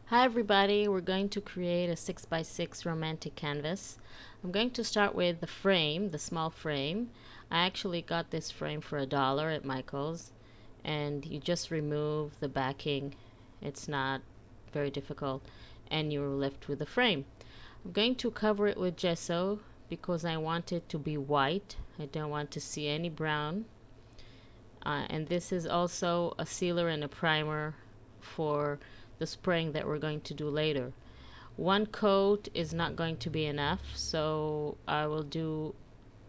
Hi everybody, we're going to create a 6x6 romantic canvas. I'm going to start with the frame, the small frame. I actually got this frame for $1 at Michael's, and you just remove the backing. It's not very difficult, and you're left with the frame. I'm going to cover it with gesso because I want it to be white. I don't want to see any brown. And this is also a sealer and a primer for the spraying that we're going to do later. One coat is not going to be enough, so I will do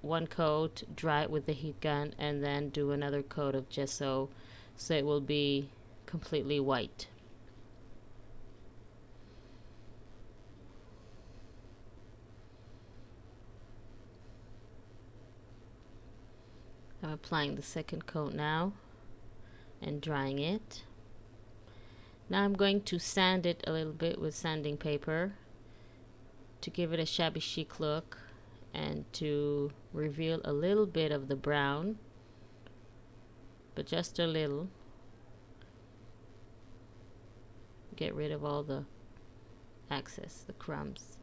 one coat, dry it with the heat gun, and then do another coat of gesso so it will be completely white. I'm applying the second coat now and drying it. Now I'm going to sand it a little bit with sanding paper to give it a shabby chic look and to reveal a little bit of the brown, but just a little. Get rid of all the excess, the crumbs.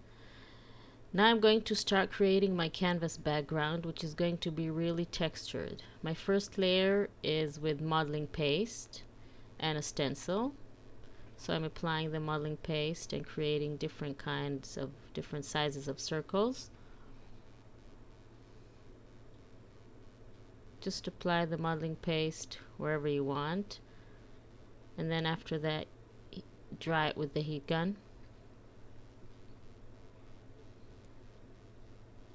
Now I'm going to start creating my canvas background, which is going to be really textured. My first layer is with modeling paste and a stencil. So I'm applying the modeling paste and creating different sizes of circles. Just apply the modeling paste wherever you want, and then after that dry it with the heat gun.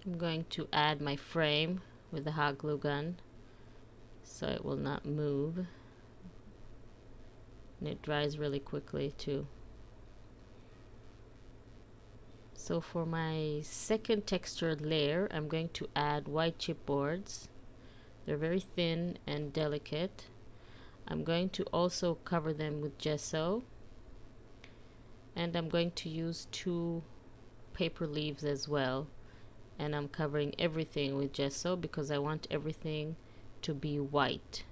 I'm going to add my frame with the hot glue gun so it will not move, and it dries really quickly too. So for my second textured layer, I'm going to add white chipboards. They're very thin and delicate. I'm going to also cover them with gesso, and I'm going to use 2 paper leaves as well, and I'm covering everything with gesso because I want everything to be white.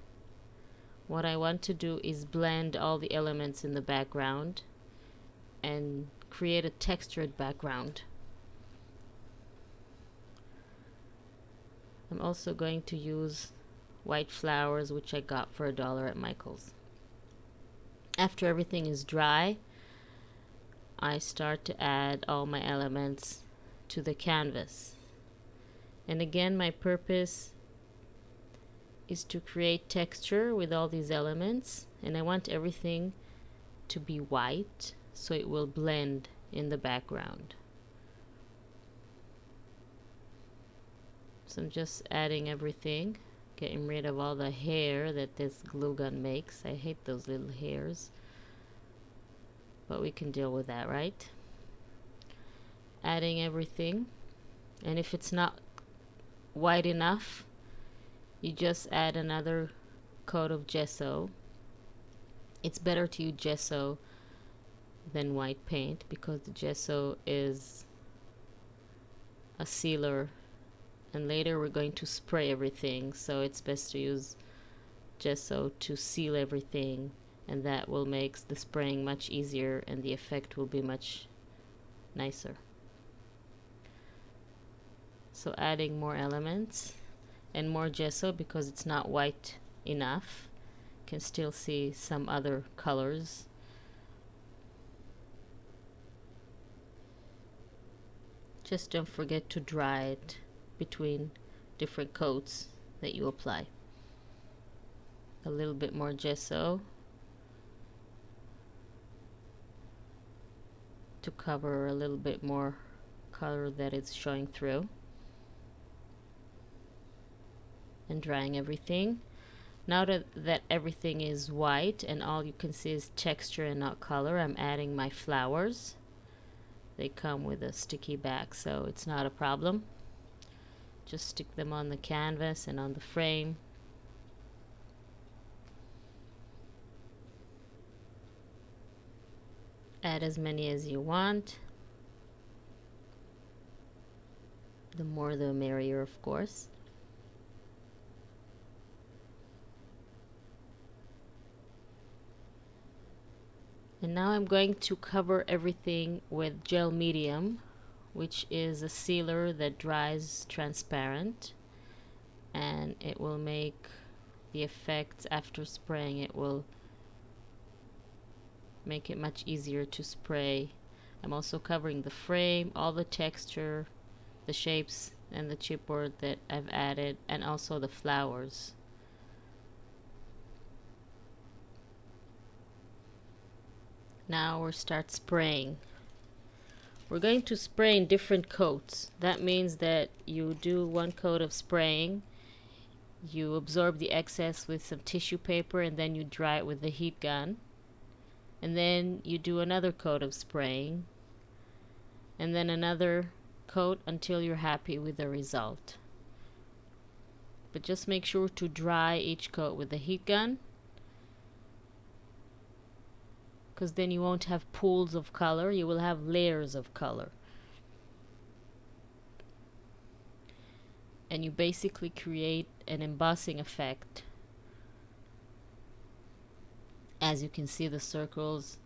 What I want to do is blend all the elements in the background and create a textured background. I'm also going to use white flowers, which I got for $1 at Michael's. After everything is dry, I start to add all my elements to the canvas. And again, my purpose is to create texture with all these elements, and I want everything to be white so it will blend in the background. So I'm just adding everything, getting rid of all the hair that this glue gun makes. I hate those little hairs, but we can deal with that, right? Adding everything, and if it's not white enough, you just add another coat of gesso. It's better to use gesso than white paint because the gesso is a sealer, and later we're going to spray everything, so it's best to use gesso to seal everything, and that will make the spraying much easier and the effect will be much nicer. So adding more elements and more gesso because it's not white enough. Can still see some other colors. Just don't forget to dry it between different coats that you apply. A little bit more gesso to cover a little bit more color that is showing through, and drying everything. Now that everything is white and all you can see is texture and not color, I'm adding my flowers. They come with a sticky back, so it's not a problem. Just stick them on the canvas and on the frame. Add as many as you want. The more the merrier, of course. And now I'm going to cover everything with gel medium, which is a sealer that dries transparent, and it will make the effect after spraying. It will make it much easier to spray. I'm also covering the frame, all the texture, the shapes, and the chipboard that I've added, and also the flowers. Now we'll start spraying. We're going to spray in different coats. That means that you do one coat of spraying, you absorb the excess with some tissue paper, and then you dry it with the heat gun. And then you do another coat of spraying, and then another coat until you're happy with the result. But just make sure to dry each coat with the heat gun, because then you won't have pools of color, you will have layers of color. And you basically create an embossing effect. As you can see, the circles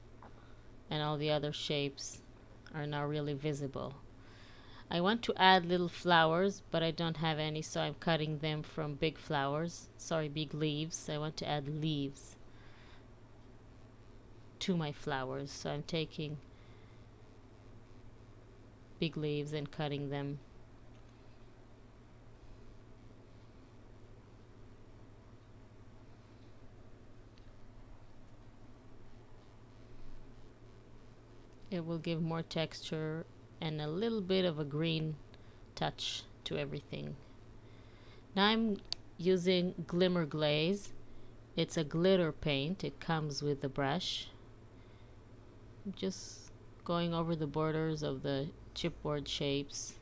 and all the other shapes are now really visible. I want to add little flowers, but I don't have any, so I'm cutting them from big flowers. Sorry, big leaves. I want to add leaves to my flowers, so I'm taking big leaves and cutting them. It will give more texture and a little bit of a green touch to everything. Now I'm using Glimmer Glaze. It's a glitter paint. It comes with the brush. I'm just going over the borders of the chipboard shapes,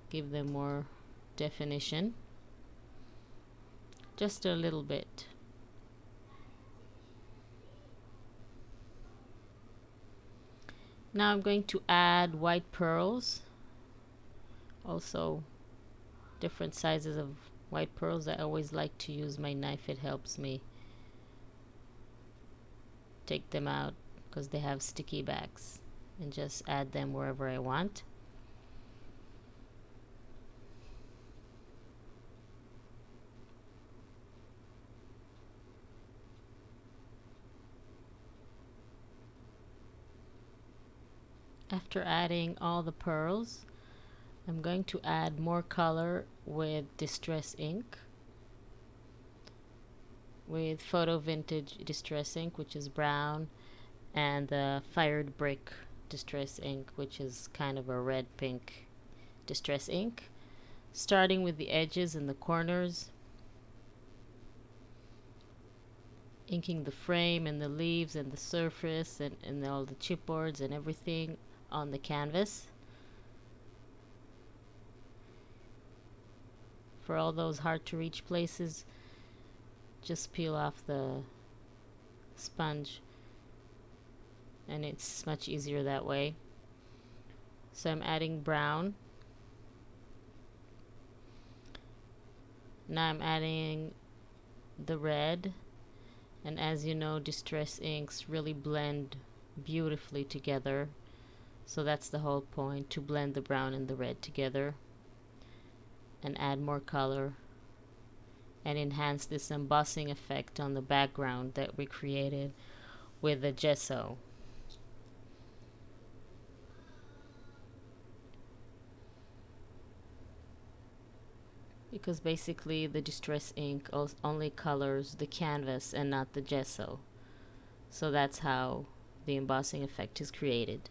give them more definition, just a little bit. Now I'm going to add white pearls, also different sizes of white pearls. I always like to use my knife, it helps me take them out because they have sticky backs, and just add them wherever I want. After adding all the pearls, I'm going to add more color with Distress ink, with Photo Vintage Distress ink, which is brown, and the Fired Brick Distress ink, which is kind of a red pink distress ink, starting with the edges and the corners, inking the frame and the leaves and the surface and all the chipboards and everything on the canvas. For all those hard to reach places, just peel off the sponge and it's much easier that way. So I'm adding brown. Now I'm adding the red, and as you know, distress inks really blend beautifully together, so that's the whole point, to blend the brown and the red together and add more color and enhance this embossing effect on the background that we created with the gesso. Because basically the distress ink only colors the canvas and not the gesso, so that's how the embossing effect is created.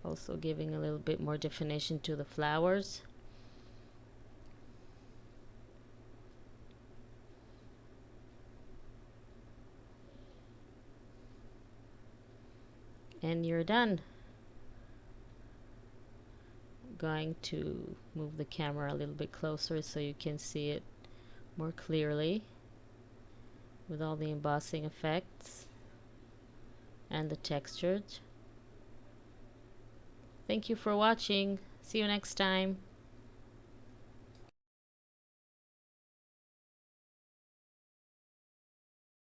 Also giving a little bit more definition to the flowers. And you're done. Going to move the camera a little bit closer so you can see it more clearly with all the embossing effects and the textures. Thank you for watching. See you next time.